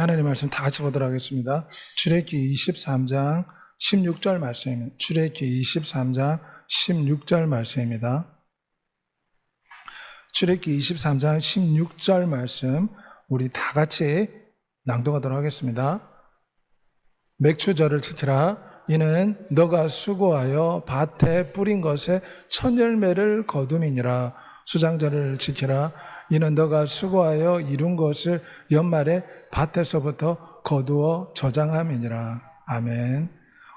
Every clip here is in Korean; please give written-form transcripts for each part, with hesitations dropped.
하나님 말씀 다 같이 보도록 하겠습니다. 출애굽기 23장 16절 말씀입니다. 출애굽기 23장 16절 말씀입니다. 출애굽기 23장 16절 말씀 우리 다 같이 낭독하도록 하겠습니다. 맥추절을 지키라. 이는 너가 수고하여 밭에 뿌린 것에 첫 열매를 거둠이니라. 수장절을 지키라. 이는 너가 수고하여 이룬 것을 연말에 밭에서부터 거두어 저장함이니라. 아멘.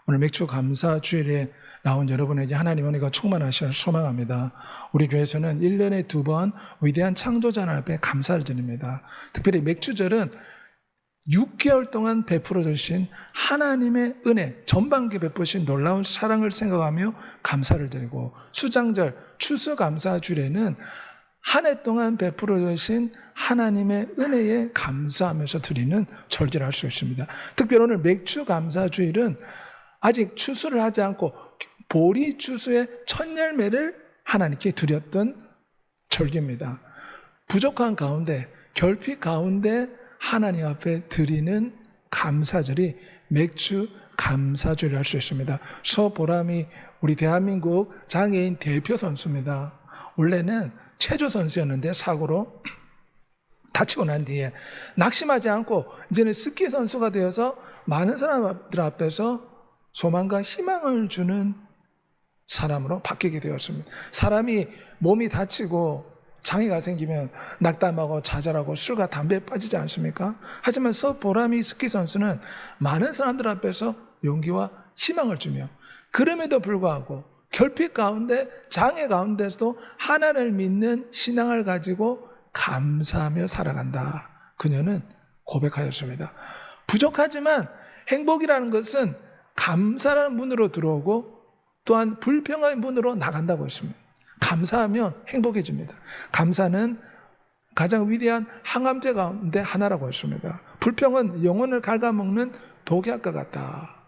오늘 맥주 감사 주일에 나온 여러분에게 하나님 은혜가 충만하시기를 소망합니다. 우리 교회에서는 1년에 2번 위대한 창조자 하나님 앞에 감사를 드립니다. 특별히 맥주절은 6개월 동안 베풀어 주신 하나님의 은혜, 전반기 베푸신 놀라운 사랑을 생각하며 감사를 드리고, 수장절, 추수감사주일에는 한 해 동안 베풀어 주신 하나님의 은혜에 감사하면서 드리는 절기를 할 수 있습니다. 특별히 오늘 맥주감사주일은 아직 추수를 하지 않고 보리 추수의 첫 열매를 하나님께 드렸던 절기입니다. 부족한 가운데, 결핍 가운데 하나님 앞에 드리는 감사절이 맥주 감사절을 할 수 있습니다. 서보람이 우리 대한민국 장애인 대표 선수입니다. 원래는 체조 선수였는데 사고로 다치고 난 뒤에 낙심하지 않고 이제는 스키 선수가 되어서 많은 사람들 앞에서 소망과 희망을 주는 사람으로 바뀌게 되었습니다. 사람이 몸이 다치고 장애가 생기면 낙담하고 좌절하고 술과 담배에 빠지지 않습니까? 하지만 서보람이 스키 선수는 많은 사람들 앞에서 용기와 희망을 주며, 그럼에도 불구하고 결핍 가운데, 장애 가운데서도 하나님을 믿는 신앙을 가지고 감사하며 살아간다. 그녀는 고백하였습니다. 부족하지만 행복이라는 것은 감사라는 문으로 들어오고 또한 불평의 문으로 나간다고 했습니다. 감사하면 행복해집니다. 감사는 가장 위대한 항암제 가운데 하나라고 했습니다. 불평은 영혼을 갉아먹는 독약과 같다.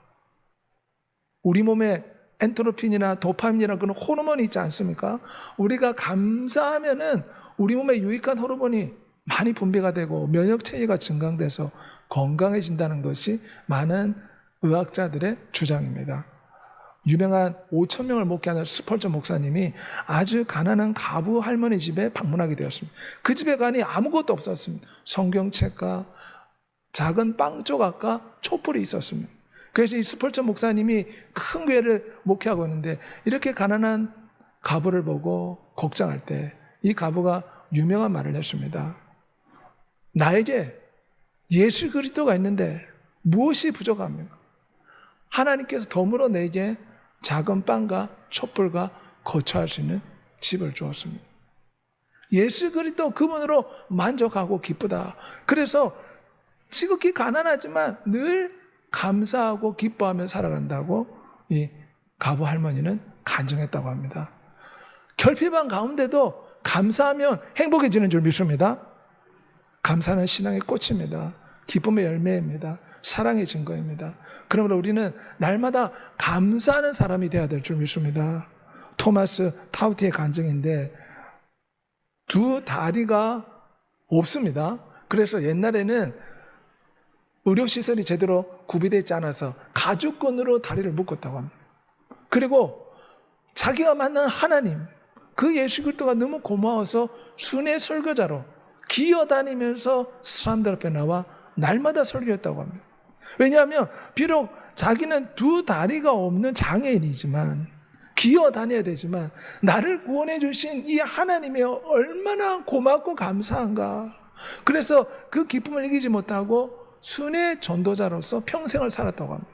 우리 몸에 엔도르핀이나 도파민이나 그런 호르몬이 있지 않습니까? 우리가 감사하면은 우리 몸에 유익한 호르몬이 많이 분비가 되고 면역 체계가 증강돼서 건강해진다는 것이 많은 의학자들의 주장입니다. 유명한 5,000명을 목회하는 스펄전 목사님이 아주 가난한 가부 할머니 집에 방문하게 되었습니다. 그 집에 가니 아무것도 없었습니다. 성경책과 작은 빵 조각과 촛불이 있었습니다. 그래서 이 스펄전 목사님이 큰 교회를 목회하고 있는데 이렇게 가난한 가부를 보고 걱정할 때 이 가부가 유명한 말을 했습니다. 나에게 예수 그리스도가 있는데 무엇이 부족합니까? 하나님께서 덤으로 내게 작은 빵과 촛불과 거처할 수 있는 집을 주었습니다. 예수 그리스도 그분으로 만족하고 기쁘다. 그래서 지극히 가난하지만 늘 감사하고 기뻐하며 살아간다고 이 가부 할머니는 간증했다고 합니다. 결핍한 가운데도 감사하면 행복해지는 줄 믿습니다. 감사는 신앙의 꽃입니다. 기쁨의 열매입니다. 사랑의 증거입니다. 그러므로 우리는 날마다 감사하는 사람이 되어야 될 줄 믿습니다. 토마스 타우티의 간증인데 두 다리가 없습니다. 그래서 옛날에는 의료시설이 제대로 구비되어 있지 않아서 가죽끈으로 다리를 묶었다고 합니다. 그리고 자기가 만난 하나님, 그 예수 그리스도가 너무 고마워서 순회 설교자로 기어다니면서 사람들 앞에 나와 날마다 설교했다고 합니다. 왜냐하면 비록 자기는 두 다리가 없는 장애인이지만 기어다녀야 되지만 나를 구원해 주신 이 하나님이 얼마나 고맙고 감사한가. 그래서 그 기쁨을 이기지 못하고 순회 전도자로서 평생을 살았다고 합니다.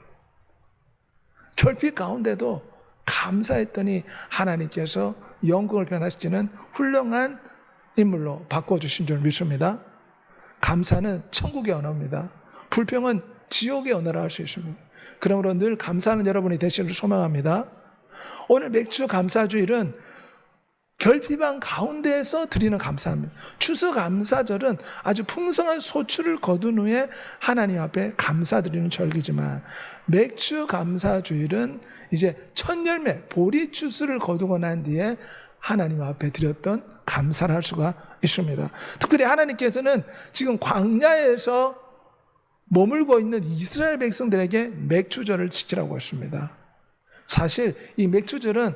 결핍 가운데도 감사했더니 하나님께서 영광을 변화시키는 훌륭한 인물로 바꿔주신 줄 믿습니다. 감사는 천국의 언어입니다. 불평은 지옥의 언어라 할 수 있습니다. 그러므로 늘 감사하는 여러분이 되시기를 소망합니다. 오늘 맥주 감사주일은 결핍한 가운데에서 드리는 감사합니다. 추수감사절은 아주 풍성한 소출을 거둔 후에 하나님 앞에 감사드리는 절기지만, 맥주 감사주일은 이제 첫 열매 보리 추수를 거두고 난 뒤에 하나님 앞에 드렸던 감사를 할 수가 있습니다. 특별히 하나님께서는 지금 광야에서 머물고 있는 이스라엘 백성들에게 맥추절을 지키라고 했습니다. 사실 이 맥추절은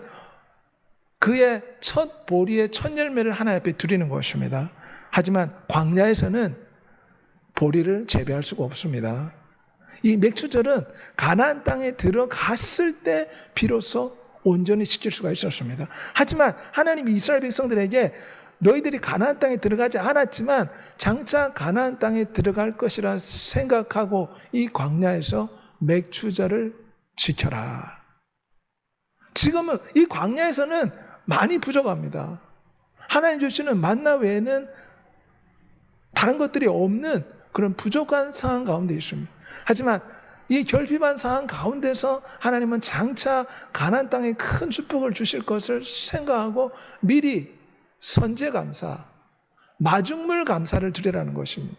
그의 첫 보리의 첫 열매를 하나님 앞에 드리는 것입니다. 하지만 광야에서는 보리를 재배할 수가 없습니다. 이 맥추절은 가나안 땅에 들어갔을 때 비로소 온전히 지킬 수가 있었습니다. 하지만 하나님이 이스라엘 백성들에게 너희들이 가나안 땅에 들어가지 않았지만 장차 가나안 땅에 들어갈 것이라 생각하고 이 광야에서 맥추절을 지켜라. 지금은 이 광야에서는 많이 부족합니다. 하나님 주시는 만나 외에는 다른 것들이 없는 그런 부족한 상황 가운데 있습니다. 하지만 이 결핍한 상황 가운데서 하나님은 장차 가나안 땅에 큰 축복을 주실 것을 생각하고 미리 선제 감사, 마중물 감사를 드리라는 것입니다.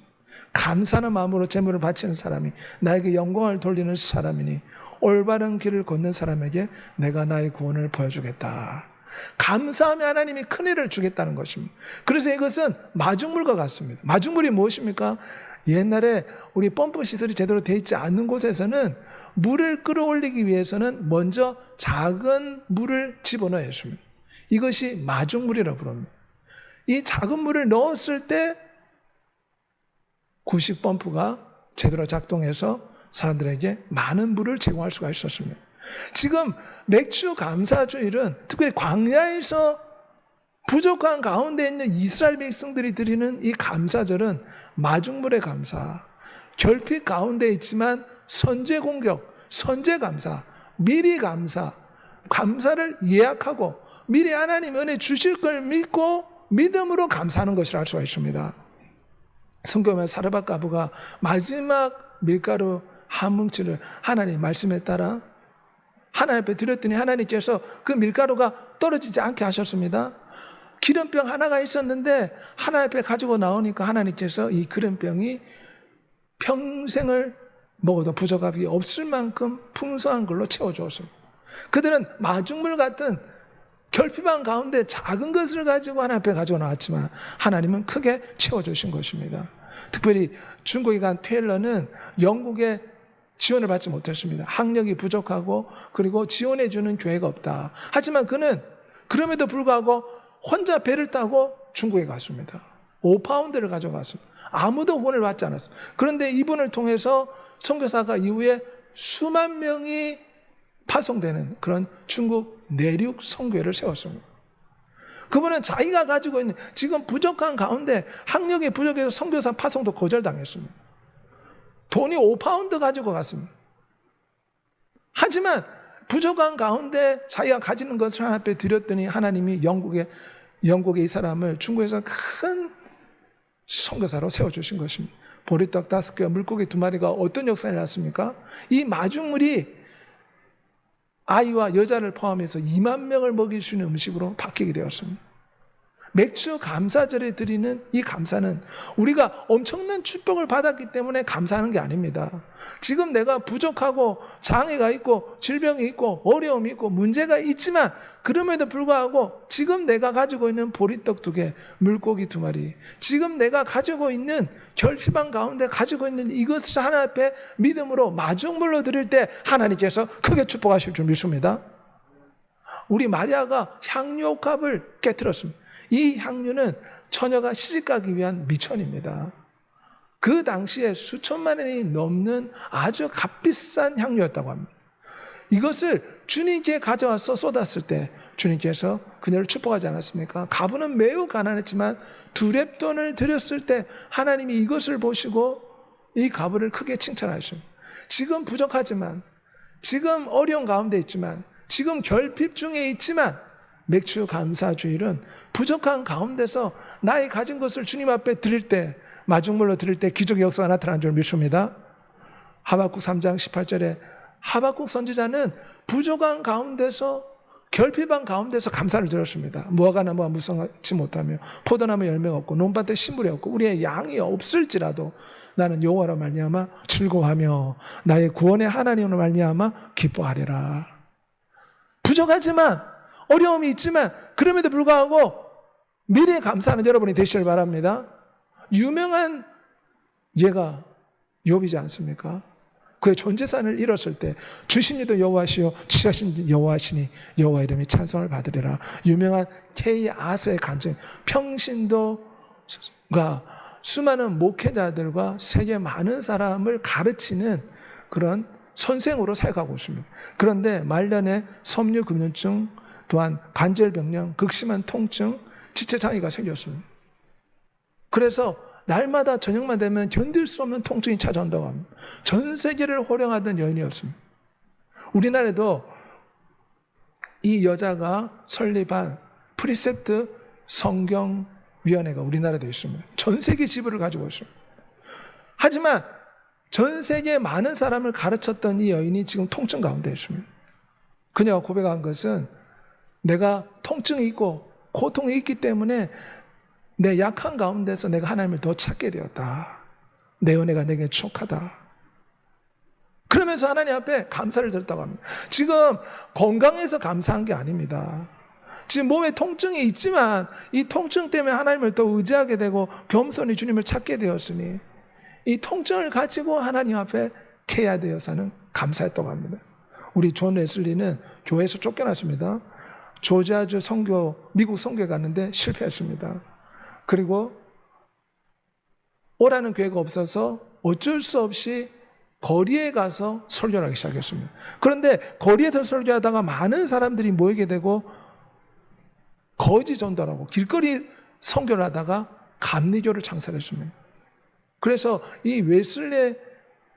감사는 마음으로 제물을 바치는 사람이 나에게 영광을 돌리는 사람이니 올바른 길을 걷는 사람에게 내가 나의 구원을 보여주겠다. 감사하며 하나님이 큰 일을 주겠다는 것입니다. 그래서 이것은 마중물과 같습니다. 마중물이 무엇입니까? 옛날에 우리 펌프 시설이 제대로 되어 있지 않는 곳에서는 물을 끌어올리기 위해서는 먼저 작은 물을 집어넣어야 했습니다. 이것이 마중물이라고 부릅니다. 이 작은 물을 넣었을 때 구식 펌프가 제대로 작동해서 사람들에게 많은 물을 제공할 수가 있었습니다. 지금 맥주 감사주일은 특별히 광야에서 부족한 가운데 있는 이스라엘 백성들이 드리는 이 감사절은 마중물의 감사, 결핍 가운데 있지만 선제 공격, 선제 감사, 미리 감사, 감사를 예약하고 미리 하나님 은혜 주실 걸 믿고 믿음으로 감사하는 것이라 할 수가 있습니다. 성경에 사르밧 과부가 마지막 밀가루 한 뭉치를 하나님 말씀에 따라 하나님 앞에 드렸더니 하나님께서 그 밀가루가 떨어지지 않게 하셨습니다. 기름병 하나가 있었는데 하나님 앞에 가지고 나오니까 하나님께서 이 기름병이 평생을 먹어도 부족함이 없을 만큼 풍성한 걸로 채워주었습니다. 그들은 마중물 같은 결핍한 가운데 작은 것을 가지고 하나님 앞에 가지고 나왔지만 하나님은 크게 채워주신 것입니다. 특별히 중국에 간 테일러는 영국의 지원을 받지 못했습니다. 학력이 부족하고 그리고 지원해주는 교회가 없다. 하지만 그는 그럼에도 불구하고 혼자 배를 타고 중국에 갔습니다. 5파운드를 가져갔습니다. 아무도 후원을 받지 않았습니다. 그런데 이분을 통해서 선교사가 이후에 수만 명이 파송되는 그런 중국 내륙 선교회를 세웠습니다. 그분은 자기가 가지고 있는 지금 부족한 가운데 학력이 부족해서 선교사 파송도 거절당했습니다. 돈이 5파운드 가지고 갔습니다. 하지만 부족한 가운데 자기가 가지는 것을 하나님 앞에 드렸더니 하나님이 영국에 이 사람을 중국에서 큰 선교사로 세워주신 것입니다. 보리떡 5개와 물고기 2마리가 어떤 역사를 났습니까? 이 마중물이 아이와 여자를 포함해서 2만 명을 먹일 수 있는 음식으로 바뀌게 되었습니다. 맥주 감사절에 드리는 이 감사는 우리가 엄청난 축복을 받았기 때문에 감사하는 게 아닙니다. 지금 내가 부족하고 장애가 있고 질병이 있고 어려움이 있고 문제가 있지만 그럼에도 불구하고 지금 내가 가지고 있는 보리떡 2개, 물고기 2마리, 지금 내가 가지고 있는 결핍한 가운데 가지고 있는 이것을 하나님 앞에 믿음으로 마중물로 드릴 때 하나님께서 크게 축복하실 줄 믿습니다. 우리 마리아가 향유옥합을 깨뜨렸습니다. 이 향유는 처녀가 시집가기 위한 미천입니다. 그 당시에 수천만 원이 넘는 아주 값비싼 향유였다고 합니다. 이것을 주님께 가져와서 쏟았을 때 주님께서 그녀를 축복하지 않았습니까? 가부는 매우 가난했지만 2렙돈을 드렸을 때 하나님이 이것을 보시고 이 가부를 크게 칭찬하셨습니다. 지금 부족하지만, 지금 어려운 가운데 있지만, 지금 결핍 중에 있지만 맥주 감사주일은 부족한 가운데서 나의 가진 것을 주님 앞에 드릴 때, 마중물로 드릴 때 기적의 역사가 나타난 줄 믿습니다. 하박국 3장 18절에 하박국 선지자는 부족한 가운데서, 결핍한 가운데서 감사를 드렸습니다. 무화과 나무가 무성하지 못하며 포도나무 열매가 없고 논밭에 식물이 없고 우리의 양이 없을지라도 나는 여호와로 말미암아 즐거워하며 나의 구원의 하나님으로 말미암아 기뻐하리라. 부족하지만, 어려움이 있지만 그럼에도 불구하고 미래에 감사하는 여러분이 되시길 바랍니다. 유명한 예가 욥이지 않습니까? 그의 전 재산을 잃었을 때 주신 이도 여호와시요 취하신 이도 여호와시니 여호와 이름이 찬송을 받으리라. 유명한 K 아서의 간증. 평신도가 수많은 목회자들과 세계 많은 사람을 가르치는 그런 선생으로 살아가고 있습니다. 그런데 말년에 섬유금융증, 또한 관절병령, 극심한 통증, 지체장애가 생겼습니다. 그래서 날마다 저녁만 되면 견딜 수 없는 통증이 찾아온다고 합니다. 전 세계를 호령하던 여인이었습니다. 우리나라에도 이 여자가 설립한 프리셉트 성경위원회가 우리나라에도 있습니다. 전 세계 지부를 가지고 있습니다. 하지만 전 세계 많은 사람을 가르쳤던 이 여인이 지금 통증 가운데 있습니다. 그녀가 고백한 것은 내가 통증이 있고 고통이 있기 때문에 내 약한 가운데서 내가 하나님을 더 찾게 되었다. 내 은혜가 내게 촉하다. 그러면서 하나님 앞에 감사를 드렸다고 합니다. 지금 건강해서 감사한 게 아닙니다. 지금 몸에 통증이 있지만 이 통증 때문에 하나님을 더 의지하게 되고 겸손히 주님을 찾게 되었으니 이 통증을 가지고 하나님 앞에 케야드 여사는 감사했다고 합니다. 우리 존 웨슬리는 교회에서 쫓겨났습니다. 조지아주 미국 선교에 갔는데 실패했습니다. 그리고 오라는 교회가 없어서 어쩔 수 없이 거리에 가서 설교를 하기 시작했습니다. 그런데 거리에서 설교하다가 많은 사람들이 모이게 되고 거지 전도라고 길거리 선교를 하다가 감리교를 창설했습니다. 그래서 이 웨슬리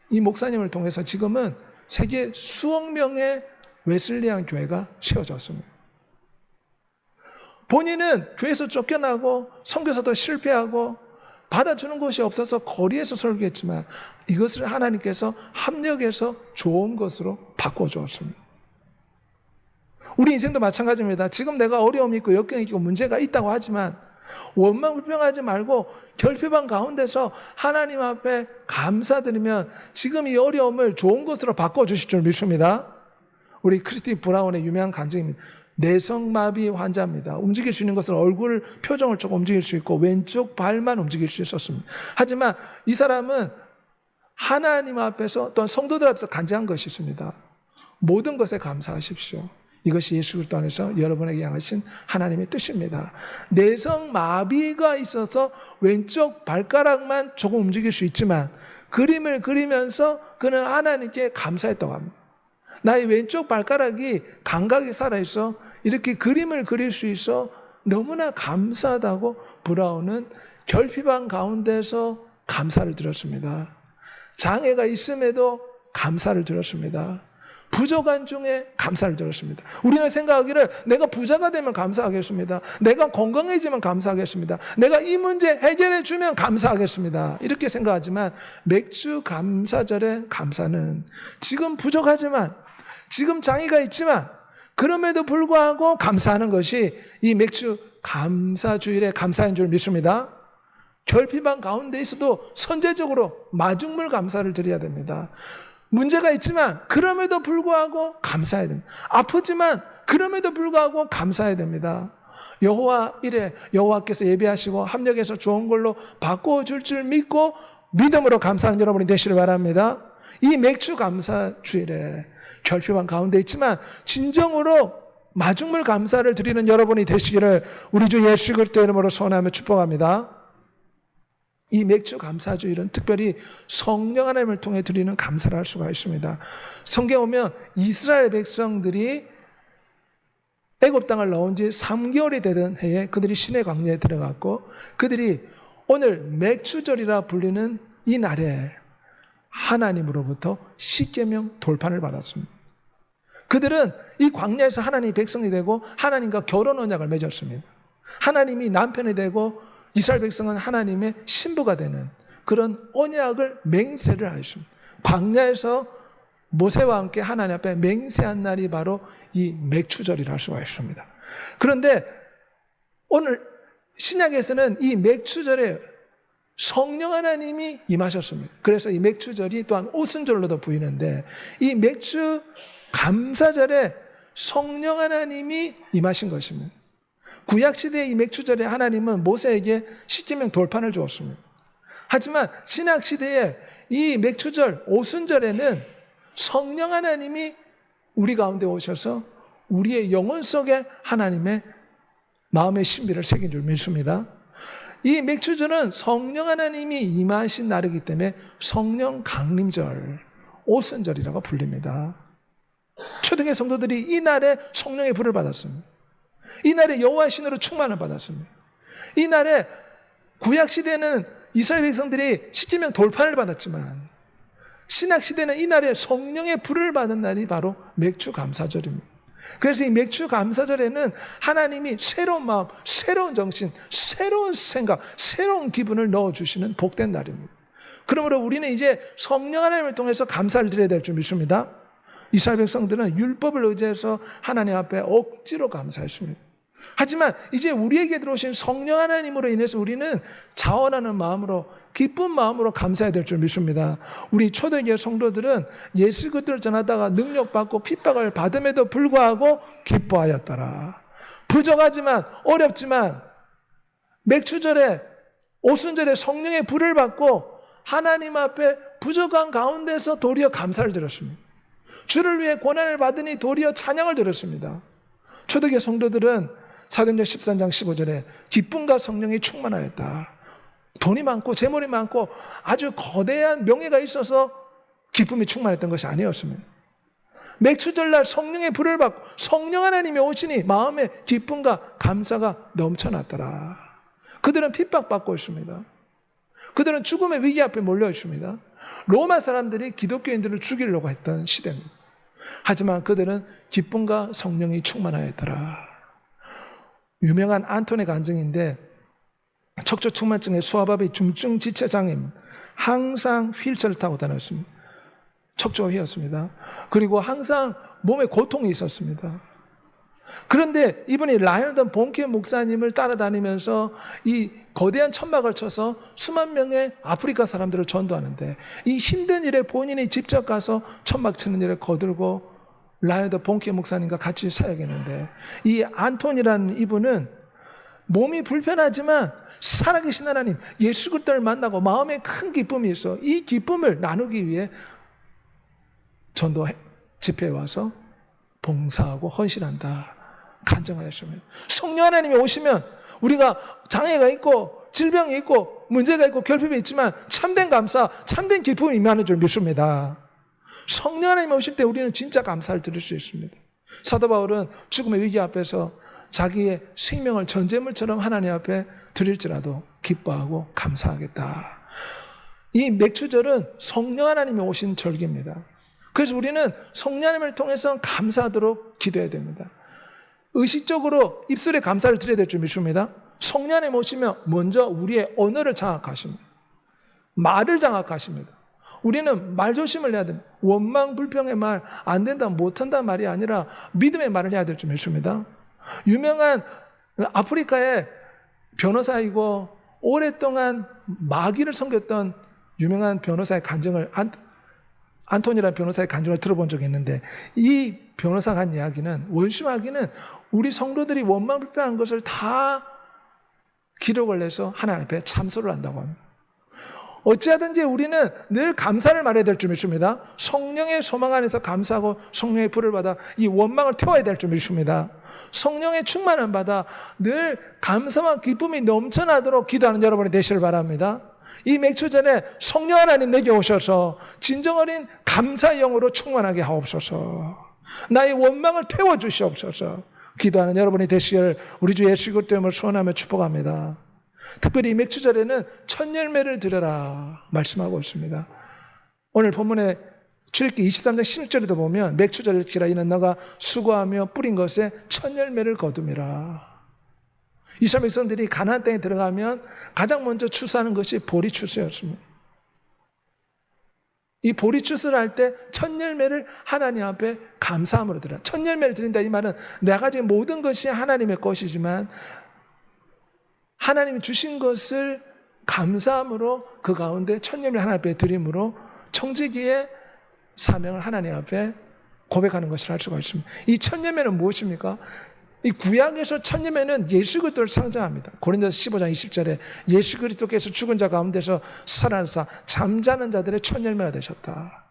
이 목사님을 통해서 지금은 세계 수억 명의 웨슬리안 교회가 세워졌습니다. 본인은 교회에서 쫓겨나고 선교사도 실패하고 받아주는 곳이 없어서 거리에서 설교했지만 이것을 하나님께서 합력해서 좋은 것으로 바꿔주었습니다. 우리 인생도 마찬가지입니다. 지금 내가 어려움이 있고 역경이 있고 문제가 있다고 하지만 원망 불평하지 말고 결핍한 가운데서 하나님 앞에 감사드리면 지금 이 어려움을 좋은 것으로 바꿔주실 줄 믿습니다. 우리 크리스티 브라운의 유명한 간증입니다. 내성마비 환자입니다. 움직일 수 있는 것은 얼굴 표정을 조금 움직일 수 있고 왼쪽 발만 움직일 수 있었습니다. 하지만 이 사람은 하나님 앞에서 또한 성도들 앞에서 간증한 것이 있습니다. 모든 것에 감사하십시오. 이것이 예수 그리스도 안에서 여러분에게 향하신 하나님의 뜻입니다. 내성마비가 있어서 왼쪽 발가락만 조금 움직일 수 있지만 그림을 그리면서 그는 하나님께 감사했다고 합니다. 나의 왼쪽 발가락이 감각이 살아있어 이렇게 그림을 그릴 수 있어 너무나 감사하다고 브라운은 결핍한 가운데서 감사를 드렸습니다. 장애가 있음에도 감사를 드렸습니다. 부족한 중에 감사를 드렸습니다. 우리는 생각하기를 내가 부자가 되면 감사하겠습니다. 내가 건강해지면 감사하겠습니다. 내가 이 문제 해결해 주면 감사하겠습니다. 이렇게 생각하지만 맥주 감사절의 감사는 지금 부족하지만 지금 장애가 있지만 그럼에도 불구하고 감사하는 것이 이 맥주 감사주일의 감사인 줄 믿습니다. 결핍한 가운데 있어도 선제적으로 마중물 감사를 드려야 됩니다. 문제가 있지만 그럼에도 불구하고 감사해야 됩니다. 아프지만 그럼에도 불구하고 감사해야 됩니다. 여호와 이래 여호와께서 예배하시고 합력해서 좋은 걸로 바꿔줄 줄 믿고 믿음으로 감사하는 여러분이 되시길 바랍니다. 이 맥주 감사 주일에 결핍한 가운데 있지만 진정으로 마중물 감사를 드리는 여러분이 되시기를 우리 주 예수 그리스도 이름으로 소원하며 축복합니다. 이 맥주 감사주일은 특별히 성령 하나님을 통해 드리는 감사를 할 수가 있습니다. 성경에 보면 이스라엘 백성들이 애굽 땅을 나온 지 3개월이 되던 해에 그들이 시내 광야에 들어갔고 그들이 오늘 맥주절이라 불리는 이 날에 하나님으로부터 십계명 돌판을 받았습니다. 그들은 이 광야에서 하나님의 백성이 되고 하나님과 결혼 언약을 맺었습니다. 하나님이 남편이 되고 이스라엘 백성은 하나님의 신부가 되는 그런 언약을 맹세를 하셨습니다. 광야에서 모세와 함께 하나님 앞에 맹세한 날이 바로 이 맥주절이라 할 수가 있습니다. 그런데 오늘 신약에서는 이 맥주절에 성령 하나님이 임하셨습니다. 그래서 이 맥주절이 또한 오순절로도 부이는데 이 맥주 감사절에 성령 하나님이 임하신 것입니다. 구약시대의 이 맥주절에 하나님은 모세에게 십계명 돌판을 주었습니다. 하지만 신약시대에 이 맥추절, 오순절에는 성령 하나님이 우리 가운데 오셔서 우리의 영혼 속에 하나님의 마음의 신비를 새긴 줄 믿습니다. 이 맥추절은 성령 하나님이 임하신 날이기 때문에 성령 강림절, 오순절이라고 불립니다. 초대교회 성도들이 이 날에 성령의 불을 받았습니다. 이 날에 여호와의 신으로 충만을 받았습니다. 이 날에 구약시대는 이스라엘 백성들이 십계명 돌판을 받았지만 신약시대는 이 날에 성령의 불을 받은 날이 바로 맥추감사절입니다. 그래서 이 맥추감사절에는 하나님이 새로운 마음, 새로운 정신, 새로운 생각, 새로운 기분을 넣어주시는 복된 날입니다. 그러므로 우리는 이제 성령 하나님을 통해서 감사를 드려야 될 줄 믿습니다. 이스라엘 백성들은 율법을 의지해서 하나님 앞에 억지로 감사했습니다. 하지만 이제 우리에게 들어오신 성령 하나님으로 인해서 우리는 자원하는 마음으로, 기쁜 마음으로 감사해야 될 줄 믿습니다. 우리 초대교회 성도들은 예수 그리스도를 전하다가 능력받고 핍박을 받음에도 불구하고 기뻐하였더라. 부족하지만, 어렵지만 맥추절에, 오순절에 성령의 불을 받고 하나님 앞에 부족한 가운데서 도리어 감사를 드렸습니다. 주를 위해 고난을 받으니 도리어 찬양을 드렸습니다. 초대교회 성도들은 사도행전 13장 15절에 기쁨과 성령이 충만하였다. 돈이 많고 재물이 많고 아주 거대한 명예가 있어서 기쁨이 충만했던 것이 아니었습니다. 맥추절날 성령의 불을 받고 성령 하나님이 오시니 마음에 기쁨과 감사가 넘쳐났더라. 그들은 핍박받고 있습니다. 그들은 죽음의 위기 앞에 몰려 있습니다. 로마 사람들이 기독교인들을 죽이려고 했던 시대입니다. 하지만 그들은 기쁨과 성령이 충만하였더라. 유명한 안토네 간증인데 척추측만증의 수아바비 중증 지체장애입니다. 항상 휠체어를 타고 다녔습니다. 척추가 휘었습니다. 그리고 항상 몸에 고통이 있었습니다. 그런데 이분이 라이너드 본케 목사님을 따라다니면서 이 거대한 천막을 쳐서 수만 명의 아프리카 사람들을 전도하는데 이 힘든 일에 본인이 직접 가서 천막 치는 일을 거들고 라이너드 본케 목사님과 같이 사역했는데 이 안톤이라는 이분은 몸이 불편하지만 살아계신 하나님 예수 그리스도를 만나고 마음에 큰 기쁨이 있어. 이 기쁨을 나누기 위해 전도 집회에 와서 봉사하고 헌신한다 간증하였습니다. 성령 하나님이 오시면 우리가 장애가 있고 질병이 있고 문제가 있고 결핍이 있지만 참된 감사, 참된 기쁨이 임하는 줄 믿습니다. 성령 하나님이 오실 때 우리는 진짜 감사를 드릴 수 있습니다. 사도 바울은 죽음의 위기 앞에서 자기의 생명을 전제물처럼 하나님 앞에 드릴지라도 기뻐하고 감사하겠다. 이 맥추절은 성령 하나님이 오신 절기입니다. 그래서 우리는 성령 하나님을 통해서 감사하도록 기도해야 됩니다. 의식적으로 입술에 감사를 드려야 될 줄 믿습니다. 성령 하나님 오시면 먼저 우리의 언어를 장악하십니다. 말을 장악하십니다. 우리는 말조심을 해야 됩니다. 원망, 불평의 말, 안 된다, 못한다 말이 아니라 믿음의 말을 해야 될 줄 믿습니다. 유명한 아프리카의 변호사이고 오랫동안 마귀를 섬겼던 유명한 변호사의 간증을 안토니라는 변호사의 간증을 들어본 적이 있는데 이 변호사가 한 이야기는 원심하기는 우리 성도들이 원망 불평한 것을 다 기록을 해서 하나님 앞에 참소를 한다고 합니다. 어찌하든지 우리는 늘 감사를 말해야 될 줄 믿습니다. 성령의 소망 안에서 감사하고 성령의 불을 받아 이 원망을 태워야 될 줄 믿습니다. 성령의 충만을 받아 늘 감사와 기쁨이 넘쳐나도록 기도하는 여러분이 되시길 바랍니다. 이 맥추전에 성령 하나님 내게 오셔서 진정 어린 감사의 영으로 충만하게 하옵소서. 나의 원망을 태워주시옵소서. 기도하는 여러분이 되시길 우리 주 예수 그리스도의 소원하며 축복합니다. 특별히 이 맥추절에는 첫 열매를 드려라 말씀하고 있습니다. 오늘 본문에 출애굽기 23장 16절에도 보면 맥추절을 지키라 이는 너가 수고하며 뿌린 것에 첫 열매를 거둠이라. 이스라엘 백성들이 가나안 땅에 들어가면 가장 먼저 추수하는 것이 보리 추수였습니다. 이 보리 추수를 할 때 첫 열매를 하나님 앞에 감사함으로 드려라. 첫 열매를 드린다 이 말은 내가 가진 모든 것이 하나님의 것이지만 하나님이 주신 것을 감사함으로 그 가운데 첫 열매를 하나님 앞에 드림으로 청지기의 사명을 하나님 앞에 고백하는 것을 할 수가 있습니다. 이 첫 열매는 무엇입니까? 이 구약에서 천년매는 예수 그리스도를 상징합니다. 고린도서 15장 20절에 예수 그리스도께서 죽은 자 가운데서 살아나사 잠자는 자들의 천년매가 되셨다.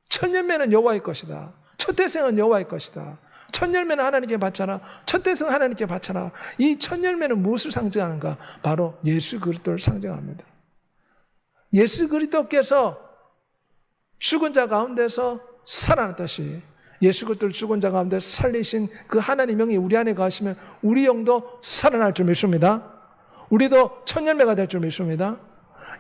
천년매는 여호와의 것이다. 첫 태생은 여호와의 것이다. 천년매는 하나님께 바쳐라. 첫 태생은 하나님께 바쳐라. 이 천년매는 무엇을 상징하는가? 바로 예수 그리스도를 상징합니다. 예수 그리스도께서 죽은 자 가운데서 살아났듯이 예수 그리스도를 죽은 자 가운데 살리신 그 하나님 영이 우리 안에 거하시면 우리 영도 살아날 줄 믿습니다. 우리도 천년매가 될 줄 믿습니다.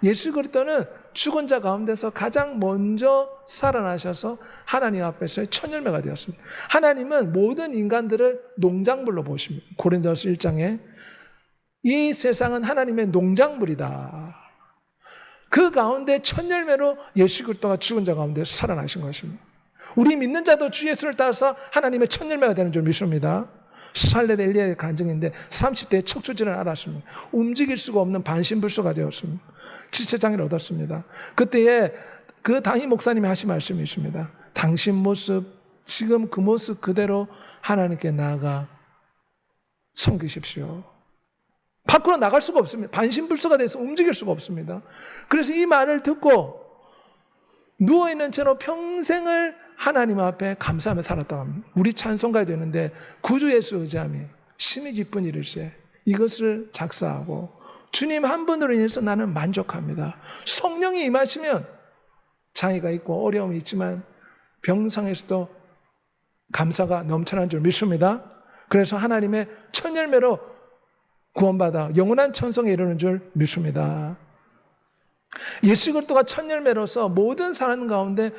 예수 그리스도는 죽은 자 가운데서 가장 먼저 살아나셔서 하나님 앞에서의 천년매가 되었습니다. 하나님은 모든 인간들을 농작물로 보십니다. 고린도서 1장에 이 세상은 하나님의 농작물이다. 그 가운데 천열매로 예수 그리스도가 죽은 자 가운데 살아나신 것입니다. 우리 믿는 자도 주 예수를 따라서 하나님의 천열매가 되는 줄 믿습니다. 살레데 엘리야의 간증인데 30대에 척추질을 앓았습니다. 움직일 수가 없는 반신불수가 되었습니다. 지체장애를 얻었습니다. 그때에 그 담임 목사님이 하신 말씀이 있습니다. 당신 모습, 지금 그 모습 그대로 하나님께 나아가 섬기십시오. 밖으로 나갈 수가 없습니다. 반신불수가 돼서 움직일 수가 없습니다. 그래서 이 말을 듣고 누워있는 채로 평생을 하나님 앞에 감사하며 살았다고 합니다. 우리 찬송가에 되는데 구주 예수 의지함이 심히 기쁜 일일세 이것을 작사하고 주님 한 분으로 인해서 나는 만족합니다. 성령이 임하시면 장애가 있고 어려움이 있지만 병상에서도 감사가 넘쳐난 줄 믿습니다. 그래서 하나님의 천열매로 구원받아 영원한 천성에 이르는 줄 믿습니다. 예수 그리스도가 천열매로서 모든 사람 가운데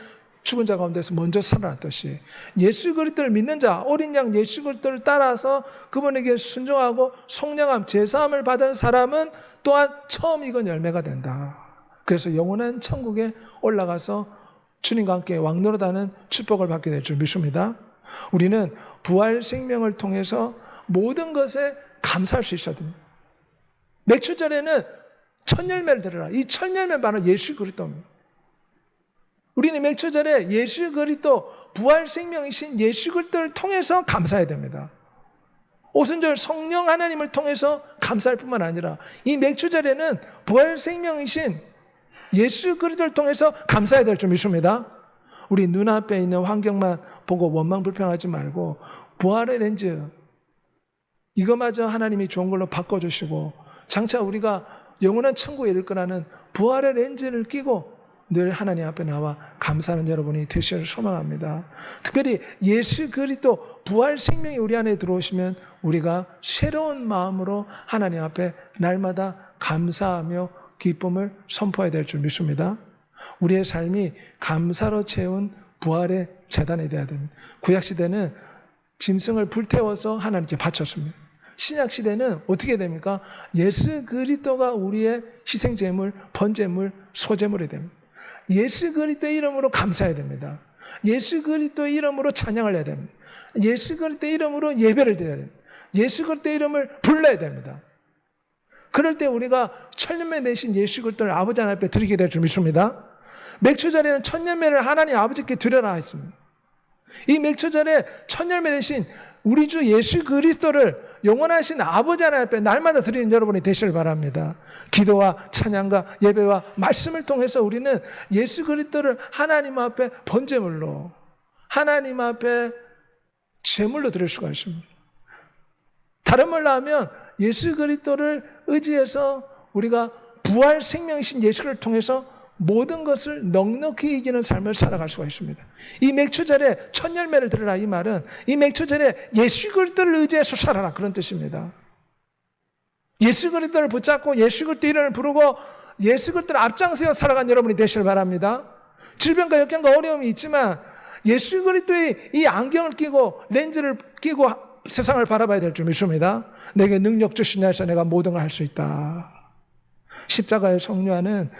죽은 자 가운데서 먼저 살아났듯이 예수 그리스도를 믿는 자, 어린 양 예수 그리스도를 따라서 그분에게 순종하고 속량함, 제사함을 받은 사람은 또한 처음 익은 열매가 된다. 그래서 영원한 천국에 올라가서 주님과 함께 왕노릇하는 축복을 받게 될 줄 믿습니다. 우리는 부활 생명을 통해서 모든 것에 감사할 수 있어야 됩니다. 맥주절에는 천열매를 드려라. 이 천열매 바로 예수 그리스도입니다. 우리는 맥주절에 예수 그리스도 부활 생명이신 예수 그리스도를 통해서 감사해야 됩니다. 오순절 성령 하나님을 통해서 감사할 뿐만 아니라 이 맥주절에는 부활 생명이신 예수 그리스도를 통해서 감사해야 될 줄 믿습니다. 우리 눈앞에 있는 환경만 보고 원망불평하지 말고 부활의 렌즈 이거마저 하나님이 좋은 걸로 바꿔주시고 장차 우리가 영원한 천국에 이를 거라는 부활의 렌즈를 끼고 늘 하나님 앞에 나와 감사하는 여러분이 되시기를 소망합니다. 특별히 예수 그리스도 부활 생명이 우리 안에 들어오시면 우리가 새로운 마음으로 하나님 앞에 날마다 감사하며 기쁨을 선포해야 될 줄 믿습니다. 우리의 삶이 감사로 채운 부활의 제단이 되어야 됩니다. 구약시대는 짐승을 불태워서 하나님께 바쳤습니다. 신약시대는 어떻게 됩니까? 예수 그리스도가 우리의 희생제물, 번제물, 소제물이 됩니다. 예수 그리스도의 이름으로 감사해야 됩니다. 예수 그리스도의 이름으로 찬양을 해야 됩니다. 예수 그리스도의 이름으로 예배를 드려야 됩니다. 예수 그리스도의 이름을 불러야 됩니다. 그럴 때 우리가 천년매 되신 예수 그리스도를 아버지 하나님 앞에 드리게 될 줄 믿습니다. 맥주절에는 천년매를 하나님 아버지께 드려라 했습니다. 이 맥주절에 천년매 되신 우리 주 예수 그리스도를 영원하신 아버지 하나님 앞에 날마다 드리는 여러분이 되시길 바랍니다. 기도와 찬양과 예배와 말씀을 통해서 우리는 예수 그리스도를 하나님 앞에 번제물로 하나님 앞에 제물로 드릴 수가 있습니다. 다른 말로 하면 예수 그리스도를 의지해서 우리가 부활 생명이신 예수를 통해서 모든 것을 넉넉히 이기는 삶을 살아갈 수가 있습니다. 이 맥주절에 천열매를 들으라 이 말은 이 맥주절에 예수 그리스도를 의지해서 살아라 그런 뜻입니다. 예수 그리스도를 붙잡고 예수 그리스도 이름을 부르고 예수 그리스도를 앞장서서 살아간 여러분이 되시길 바랍니다. 질병과 역경과 어려움이 있지만 예수 그리스도의 이 안경을 끼고 렌즈를 끼고 세상을 바라봐야 될 줄 믿습니다. 내게 능력 주시냐 해서 내가 모든 걸 할 수 있다. 십자가의 성녀는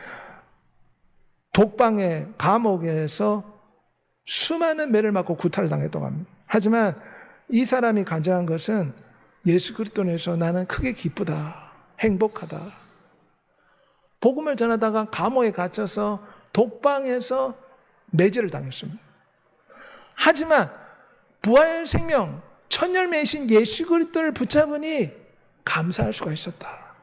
독방에 감옥에서 수많은 매를 맞고 구타를 당했다고 합니다. 하지만 이 사람이 간증한 것은 예수 그리스도에서 나는 크게 기쁘다, 행복하다. 복음을 전하다가 감옥에 갇혀서 독방에서 매질을 당했습니다. 하지만 부활 생명, 첫 열매이신 예수 그리스도를 붙잡으니 감사할 수가 있었다.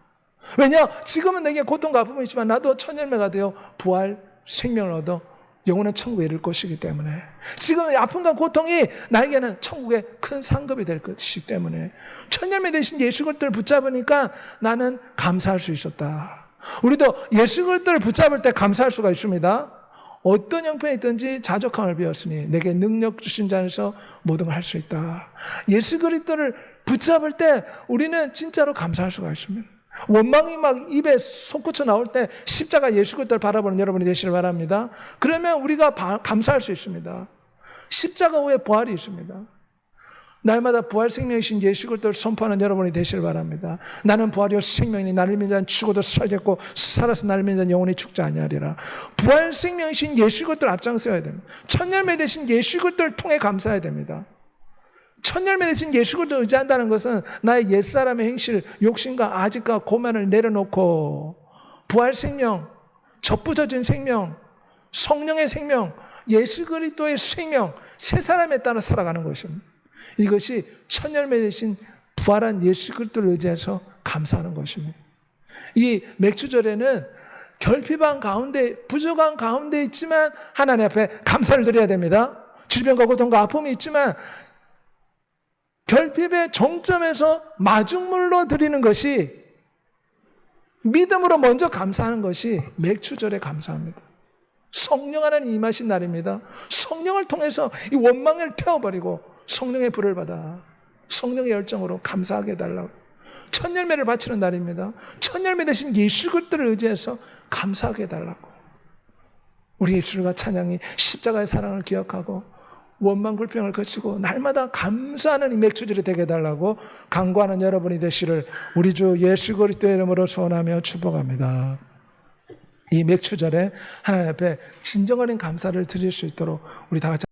왜냐? 지금은 내게 고통과 아픔이 있지만 나도 첫 열매가 되어 부활 생명을 얻어 영원한 천국에 이를 것이기 때문에, 지금 아픔과 고통이 나에게는 천국의 큰 상급이 될 것이기 때문에 첫 열매 되신 예수 그리스도를 붙잡으니까 나는 감사할 수 있었다. 우리도 예수 그리스도를 붙잡을 때 감사할 수가 있습니다. 어떤 형편이 있든지 자족함을 배웠으니 내게 능력 주신 자 안에서 모든 걸 할 수 있다. 예수 그리스도를 붙잡을 때 우리는 진짜로 감사할 수가 있습니다. 원망이 막 입에 솟구쳐 나올 때 십자가 예수 그리스도를 바라보는 여러분이 되시길 바랍니다. 그러면 우리가 감사할 수 있습니다. 십자가 후에 부활이 있습니다. 날마다 부활 생명이신 예수 그리스도를 선포하는 여러분이 되시길 바랍니다. 나는 부활이요 생명이니 나를 믿는 자는 죽어도 살겠고 살아서 나를 믿는 자는 영원히 죽지 아니하리라. 부활 생명이신 예수 그리스도를 앞장서야 됩니다. 첫 열매 되신 예수 그리스도를 통해 감사해야 됩니다. 첫 열매 되신 예수 그리스도를 의지한다는 것은 나의 옛사람의 행실, 욕심과 아집과 고만을 내려놓고 부활 생명, 접부져진 생명, 성령의 생명, 예수 그리스도의 생명, 새 사람에 따라 살아가는 것입니다. 이것이 첫 열매 되신 부활한 예수 그리스도를 의지해서 감사하는 것입니다. 이 맥주절에는 결핍한 가운데, 부족한 가운데 있지만 하나님 앞에 감사를 드려야 됩니다. 질병과 고통과 아픔이 있지만 결핍의 정점에서 마중물로 드리는 것이, 믿음으로 먼저 감사하는 것이 맥주절에 감사합니다. 성령 하나님 임하신 날입니다. 성령을 통해서 이 원망을 태워버리고 성령의 불을 받아 성령의 열정으로 감사하게 해달라고. 첫 열매를 바치는 날입니다. 첫 열매 되신 예수 그리스도를 의지해서 감사하게 해달라고. 우리 입술과 찬양이 십자가의 사랑을 기억하고 원망 불평을 거치고 날마다 감사하는 이 맥주절이 되게 해달라고 간구하는 여러분이 되시를 우리 주 예수 그리스도의 이름으로 소원하며 축복합니다. 이 맥주절에 하나님 앞에 진정한 감사를 드릴 수 있도록 우리 다 같이